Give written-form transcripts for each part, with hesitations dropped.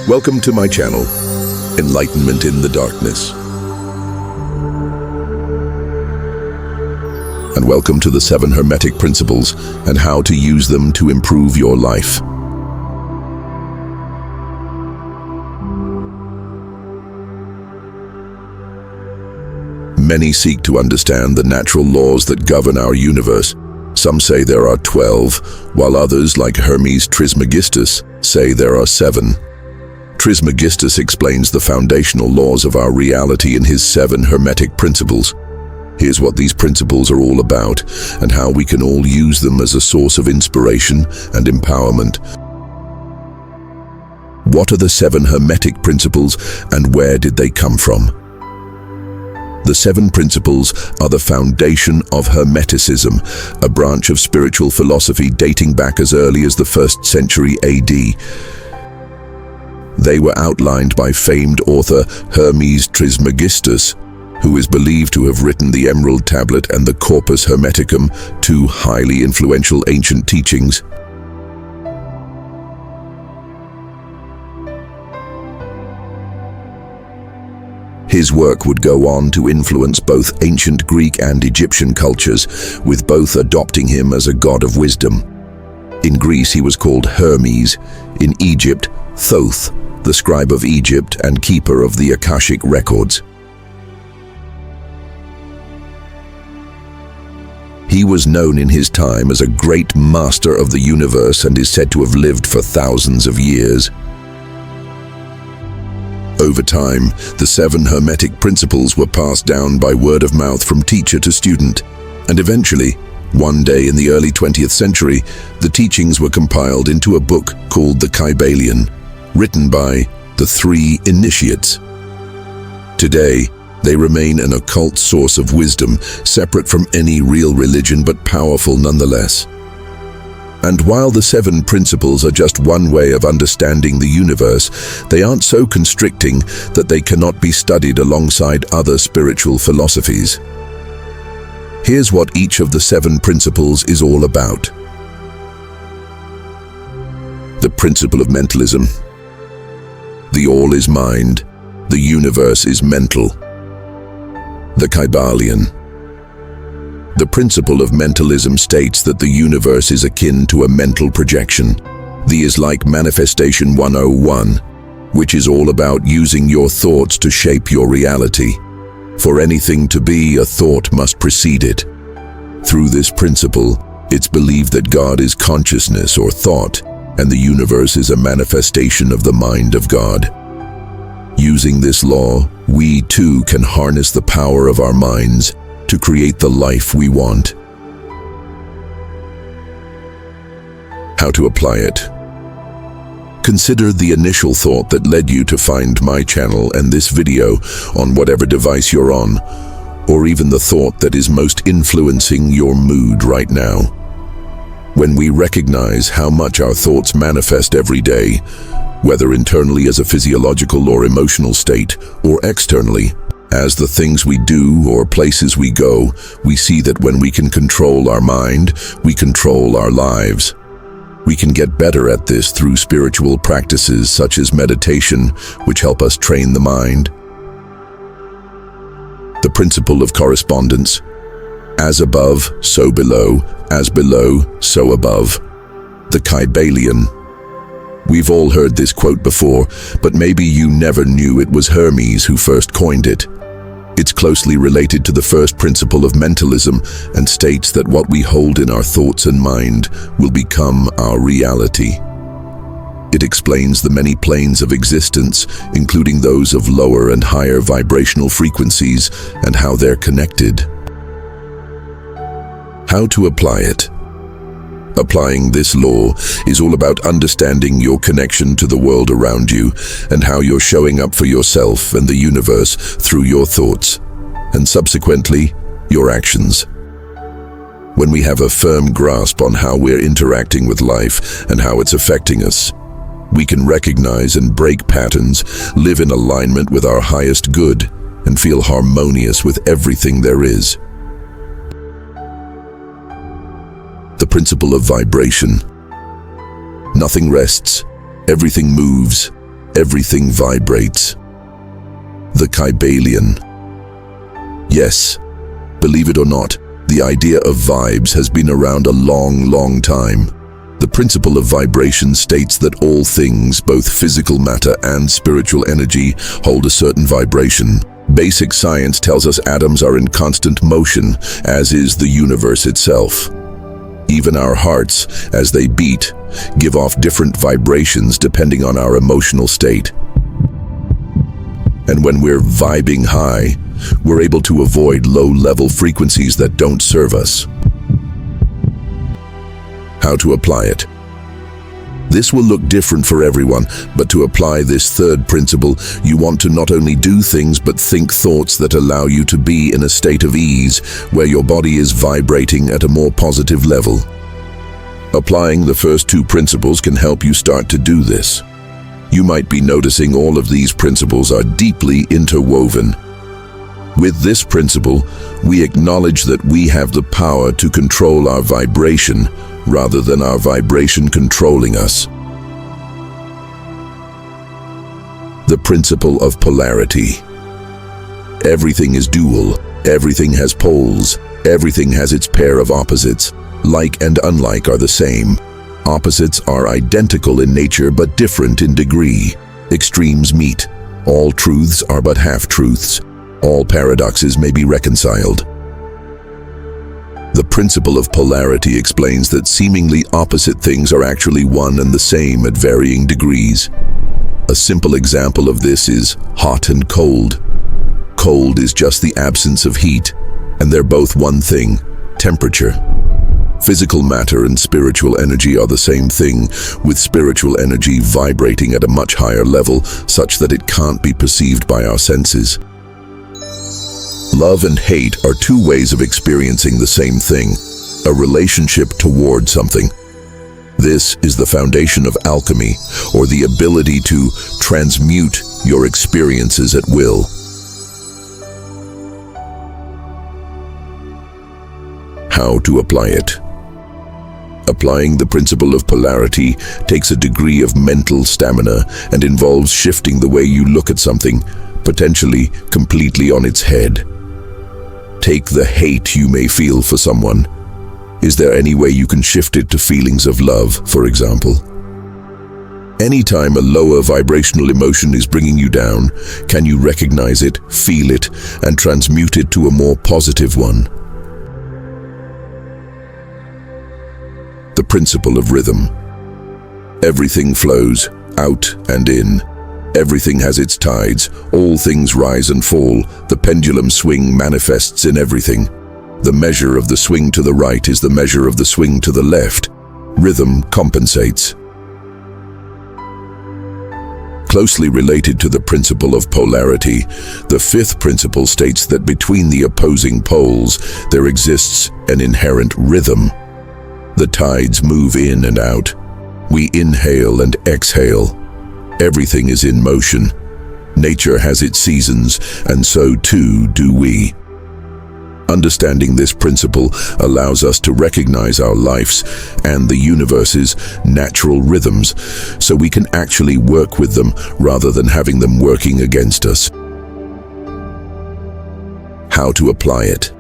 Welcome to my channel, Enlightenment in the Darkness. And welcome to the 7 Hermetic Principles and how to use them to improve your life. Many seek to understand the natural laws that govern our universe. Some say there are 12, while others, like Hermes Trismegistus, say there are 7. Trismegistus explains the foundational laws of our reality in his 7 Hermetic Principles. Here's what these principles are all about, and how we can all use them as a source of inspiration and empowerment. What are the 7 Hermetic Principles, and where did they come from? The 7 principles are the foundation of Hermeticism, a branch of spiritual philosophy dating back as early as the 1st century AD. They were outlined by famed author Hermes Trismegistus, who is believed to have written the Emerald Tablet and the Corpus Hermeticum, 2 highly influential ancient teachings. His work would go on to influence both ancient Greek and Egyptian cultures, with both adopting him as a god of wisdom. In Greece he was called Hermes, in Egypt Thoth, the scribe of Egypt and keeper of the Akashic records. He was known in his time as a great master of the universe and is said to have lived for thousands of years. Over time, the 7 Hermetic Principles were passed down by word of mouth from teacher to student, and eventually, one day in the early 20th century, the teachings were compiled into a book called the Kybalion, written by the 3 initiates. Today, they remain an occult source of wisdom, separate from any real religion but powerful nonetheless. And while the 7 principles are just one way of understanding the universe, they aren't so constricting that they cannot be studied alongside other spiritual philosophies. Here's what each of the 7 principles is all about. The principle of mentalism. The all is mind, the universe is mental. The Kybalion. The principle of mentalism states that the universe is akin to a mental projection. The is like Manifestation 101, which is all about using your thoughts to shape your reality. For anything to be, a thought must precede it. Through this principle, it's believed that God is consciousness or thought, and the universe is a manifestation of the mind of God. Using this law, we too can harness the power of our minds to create the life we want. How to apply it? Consider the initial thought that led you to find my channel and this video on whatever device you're on, or even the thought that is most influencing your mood right now. When we recognize how much our thoughts manifest every day, whether internally as a physiological or emotional state, or externally, as the things we do or places we go, we see that when we can control our mind, we control our lives. We can get better at this through spiritual practices such as meditation, which help us train the mind. The principle of correspondence. As above, so below. As below, so above. The Kybalion. We've all heard this quote before, but maybe you never knew it was Hermes who first coined it. It's closely related to the first principle of mentalism and states that what we hold in our thoughts and mind will become our reality. It explains the many planes of existence, including those of lower and higher vibrational frequencies, and how they're connected. How to apply it? Applying this law is all about understanding your connection to the world around you and how you're showing up for yourself and the universe through your thoughts, and subsequently, your actions. When we have a firm grasp on how we're interacting with life and how it's affecting us, we can recognize and break patterns, live in alignment with our highest good, and feel harmonious with everything there is. The principle of vibration. Nothing rests, everything moves, everything vibrates. The Kybalion. Yes, believe it or not, the idea of vibes has been around a long time. The principle of vibration states that all things, both physical matter and spiritual energy, hold a certain vibration. Basic science tells us atoms are in constant motion, as is the universe itself. Even our hearts, as they beat, give off different vibrations depending on our emotional state. And when we're vibing high, we're able to avoid low-level frequencies that don't serve us. How to apply it? This will look different for everyone, but to apply this third principle, you want to not only do things but think thoughts that allow you to be in a state of ease, where your body is vibrating at a more positive level. Applying the first two principles can help you start to do this. You might be noticing all of these principles are deeply interwoven. With this principle, we acknowledge that we have the power to control our vibration rather than our vibration controlling us. The principle of polarity. Everything is dual, everything has poles, everything has its pair of opposites. Like and unlike are the same. Opposites are identical in nature but different in degree. Extremes meet. All truths are but half-truths. All paradoxes may be reconciled. The principle of polarity explains that seemingly opposite things are actually one and the same at varying degrees. A simple example of this is hot and cold. Cold is just the absence of heat, and they're both one thing, temperature. Physical matter and spiritual energy are the same thing, with spiritual energy vibrating at a much higher level, such that it can't be perceived by our senses. Love and hate are two ways of experiencing the same thing, a relationship toward something. This is the foundation of alchemy, or the ability to transmute your experiences at will. How to apply it? Applying the principle of polarity takes a degree of mental stamina and involves shifting the way you look at something, potentially completely on its head. Take the hate you may feel for someone. Is there any way you can shift it to feelings of love, for example? Anytime a lower vibrational emotion is bringing you down, can you recognize it, feel it, and transmute it to a more positive one? The principle of rhythm. Everything flows, out and in. Everything has its tides, all things rise and fall, the pendulum swing manifests in everything. The measure of the swing to the right is the measure of the swing to the left. Rhythm compensates. Closely related to the principle of polarity, the fifth principle states that between the opposing poles there exists an inherent rhythm. The tides move in and out. We inhale and exhale. Everything is in motion. Nature has its seasons, and so too do we. Understanding this principle allows us to recognize our life's and the universe's natural rhythms, so we can actually work with them rather than having them working against us. How to apply it?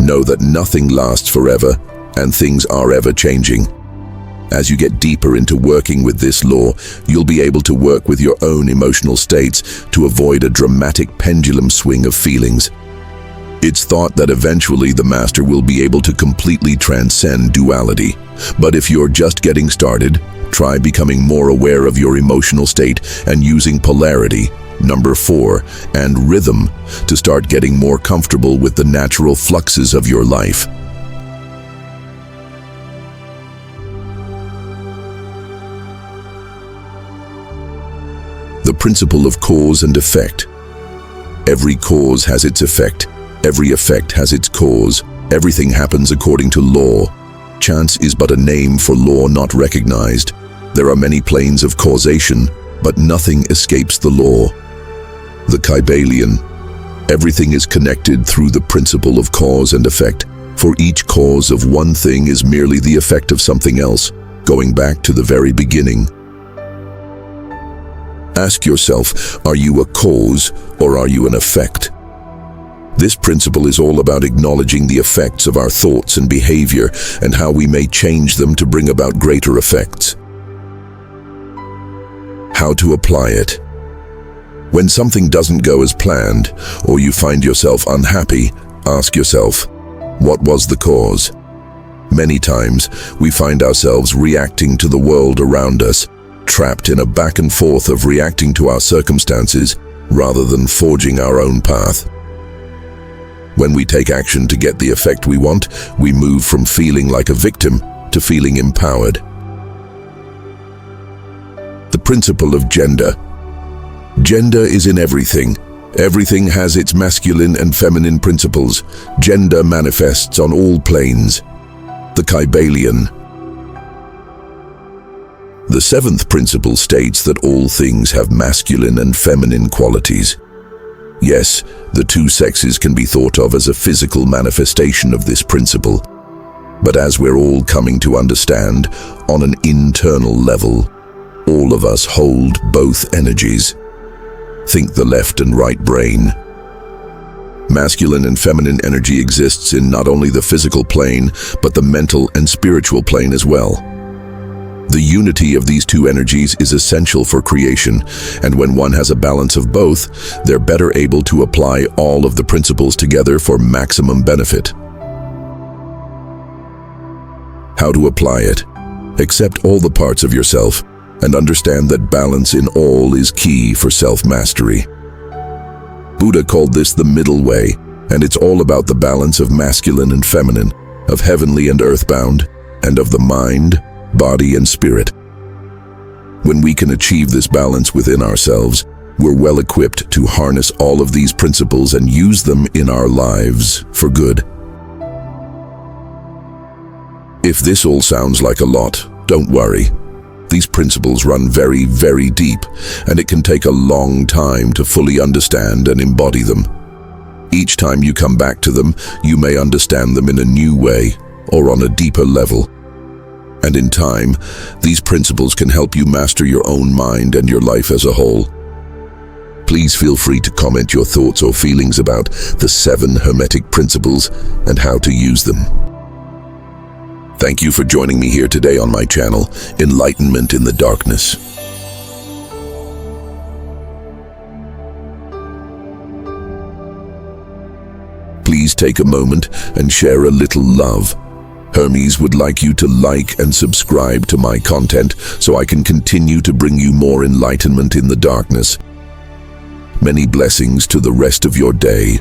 Know that nothing lasts forever, and things are ever changing. As you get deeper into working with this law, you'll be able to work with your own emotional states to avoid a dramatic pendulum swing of feelings. It's thought that eventually the master will be able to completely transcend duality. But if you're just getting started, try becoming more aware of your emotional state and using polarity, number 4, and rhythm to start getting more comfortable with the natural fluxes of your life. The principle of cause and effect. Every cause has its effect. Every effect has its cause. Everything happens according to law. Chance is but a name for law not recognized. There are many planes of causation, but nothing escapes the law. The Kybalion. Everything is connected through the principle of cause and effect, for each cause of one thing is merely the effect of something else, going back to the very beginning. Ask yourself, are you a cause or are you an effect? This principle is all about acknowledging the effects of our thoughts and behavior and how we may change them to bring about greater effects. How to apply it. When something doesn't go as planned, or you find yourself unhappy, ask yourself, what was the cause? Many times, we find ourselves reacting to the world around us, trapped in a back and forth of reacting to our circumstances rather than forging our own path. When we take action to get the effect we want, we move from feeling like a victim to feeling empowered. The principle of gender. Gender is in everything. Everything has its masculine and feminine principles. Gender manifests on all planes. The Kybalion. The seventh principle states that all things have masculine and feminine qualities. Yes, the two sexes can be thought of as a physical manifestation of this principle. But as we're all coming to understand, on an internal level, all of us hold both energies. Think the left and right brain. Masculine and feminine energy exists in not only the physical plane, but the mental and spiritual plane as well. The unity of these two energies is essential for creation, and when one has a balance of both, they're better able to apply all of the principles together for maximum benefit. How to apply it? Accept all the parts of yourself and understand that balance in all is key for self-mastery. Buddha called this the middle way, and it's all about the balance of masculine and feminine, of heavenly and earthbound, and of the mind, body, and spirit. When we can achieve this balance within ourselves, we're well equipped to harness all of these principles and use them in our lives for good. If this all sounds like a lot, don't worry. These principles run very, very deep, and it can take a long time to fully understand and embody them. Each time you come back to them, you may understand them in a new way or on a deeper level. And in time, these principles can help you master your own mind and your life as a whole. Please feel free to comment your thoughts or feelings about the 7 Hermetic Principles and how to use them. Thank you for joining me here today on my channel, Enlightenment in the Darkness. Please take a moment and share a little love. Hermes would like you to like and subscribe to my content so I can continue to bring you more enlightenment in the darkness. Many blessings to the rest of your day.